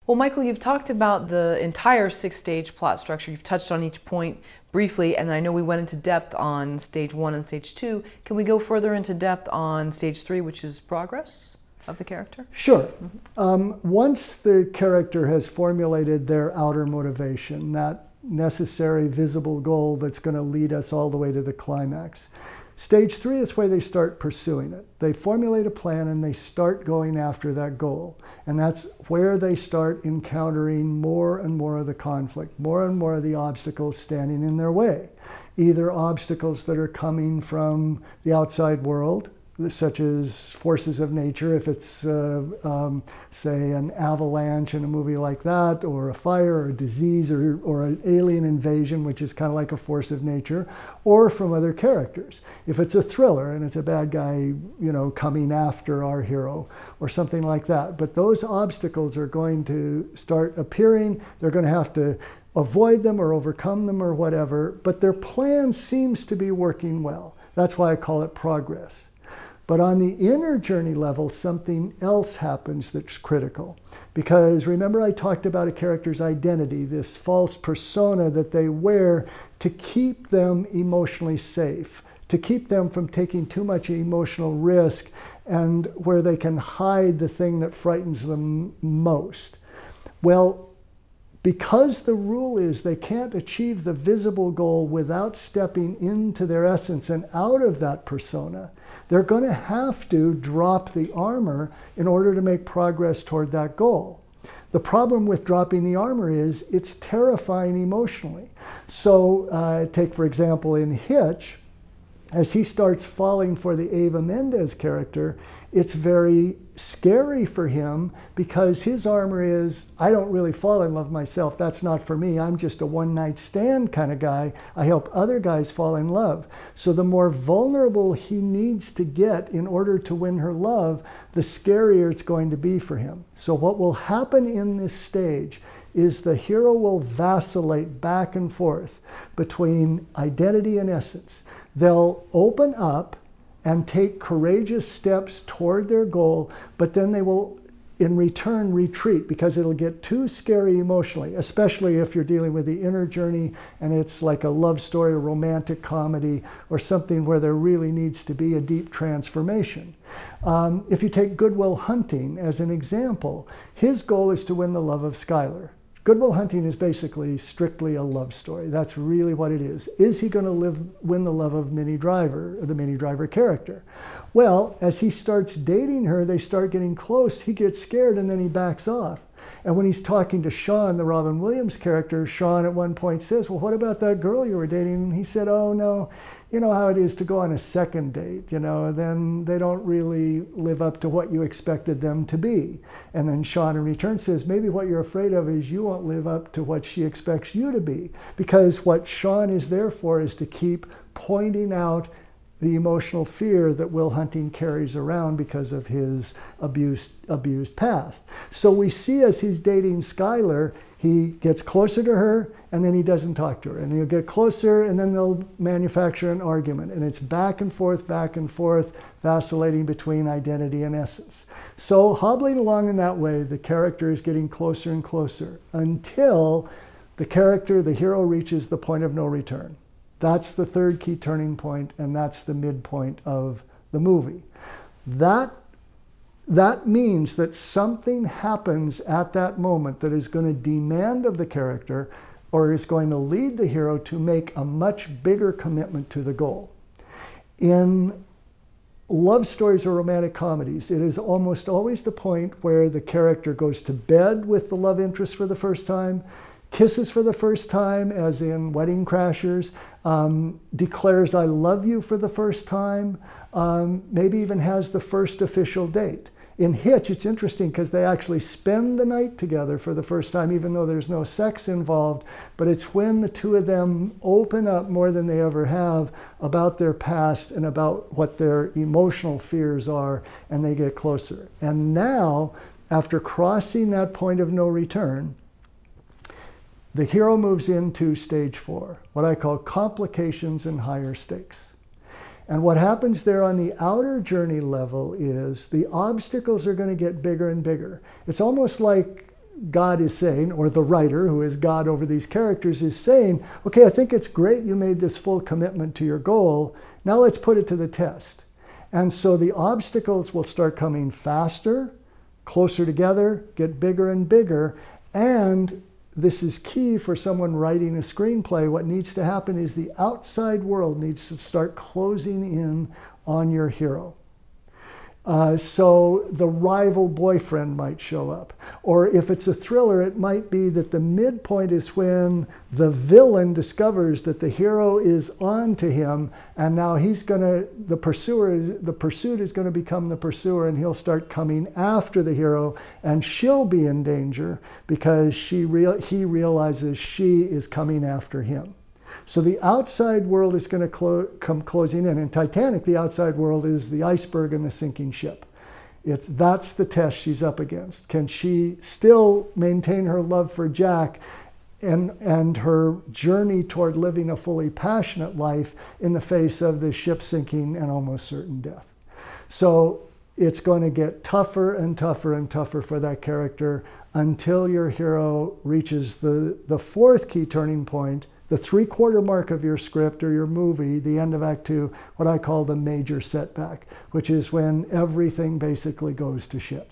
Well, Michael, you've talked about the entire six-stage plot structure. You've touched on each point briefly, and I know we went into depth on stage 1 and stage 2. Can we go further into depth on stage 3, which is progress of the character? Sure. Once the character has formulated their outer motivation, that necessary visible goal that's going to lead us all the way to the climax, stage 3 is where they start pursuing it. They formulate a plan and they start going after that goal. And that's where they start encountering more and more of the conflict, more and more of the obstacles standing in their way. Either obstacles that are coming from the outside world, such as forces of nature, if it's, say, an avalanche in a movie like that, or a fire, or a disease, or an alien invasion, which is kind of like a force of nature, or from other characters. If it's a thriller and it's a bad guy, you know, coming after our hero, or something like that. But those obstacles are going to start appearing. They're going to have to avoid them or overcome them or whatever, but their plan seems to be working well. That's why I call it progress. But on the inner journey level, something else happens that's critical. Because remember I talked about a character's identity, this false persona that they wear to keep them emotionally safe, to keep them from taking too much emotional risk, and where they can hide the thing that frightens them most. Well, because the rule is they can't achieve the visible goal without stepping into their essence and out of that persona, they're going to have to drop the armor in order to make progress toward that goal. The problem with dropping the armor is it's terrifying emotionally. So take, for example, in Hitch, as he starts falling for the Eva Mendes character, it's very scary for him because his armor is, I don't really fall in love myself. That's not for me. I'm just a one-night stand kind of guy. I help other guys fall in love. So the more vulnerable he needs to get in order to win her love, the scarier it's going to be for him. So what will happen in this stage is the hero will vacillate back and forth between identity and essence. They'll open up and take courageous steps toward their goal, but then they will, in return, retreat because it'll get too scary emotionally, especially if you're dealing with the inner journey and it's like a love story, a romantic comedy, or something where there really needs to be a deep transformation. If you take Good Will Hunting as an example, his goal is to win the love of Skylar. Good Will Hunting is basically strictly a love story. That's really what it is. Is he going to win the love of Minnie Driver, or the Minnie Driver character? Well, as he starts dating her, they start getting close. He gets scared and then he backs off. And when he's talking to Sean, the Robin Williams character, Sean at one point says, well, what about that girl you were dating? And he said, oh, no, you know how it is to go on a second date, you know, then they don't really live up to what you expected them to be. And then Sean in return says, maybe what you're afraid of is you won't live up to what she expects you to be. Because what Sean is there for is to keep pointing out the emotional fear that Will Hunting carries around because of his abused path. So we see as he's dating Skylar, he gets closer to her and then he doesn't talk to her. And he'll get closer and then they'll manufacture an argument. And it's back and forth, vacillating between identity and essence. So hobbling along in that way, the character is getting closer and closer until the character, the hero, reaches the point of no return. That's the third key turning point, and that's the midpoint of the movie. That means that something happens at that moment that is going to demand of the character or is going to lead the hero to make a much bigger commitment to the goal. In love stories or romantic comedies, it is almost always the point where the character goes to bed with the love interest for the first time, kisses for the first time, as in Wedding Crashers, declares I love you for the first time, maybe even has the first official date. In Hitch, it's interesting because they actually spend the night together for the first time, even though there's no sex involved, but it's when the two of them open up more than they ever have about their past and about what their emotional fears are, and they get closer. And now, after crossing that point of no return, the hero moves into stage 4, what I call complications and higher stakes. And what happens there on the outer journey level is the obstacles are going to get bigger and bigger. It's almost like God is saying, or the writer, who is God over these characters, is saying, okay, I think it's great you made this full commitment to your goal. Now let's put it to the test. And so the obstacles will start coming faster, closer together, get bigger and bigger. And this is key for someone writing a screenplay. What needs to happen is the outside world needs to start closing in on your hero. So the rival boyfriend might show up. Or if it's a thriller, it might be that the midpoint is when the villain discovers that the hero is on to him, and now the pursuit is going to become the pursuer, and he'll start coming after the hero, and she'll be in danger because he realizes she is coming after him. So the outside world is going to come closing in. In Titanic, the outside world is the iceberg and the sinking ship. That's the test she's up against. Can she still maintain her love for Jack and her journey toward living a fully passionate life in the face of the ship sinking and almost certain death? So it's going to get tougher and tougher and tougher for that character until your hero reaches the fourth key turning point, the 3/4 mark of your script or your movie, the end of Act 2, what I call the major setback, which is when everything basically goes to shit.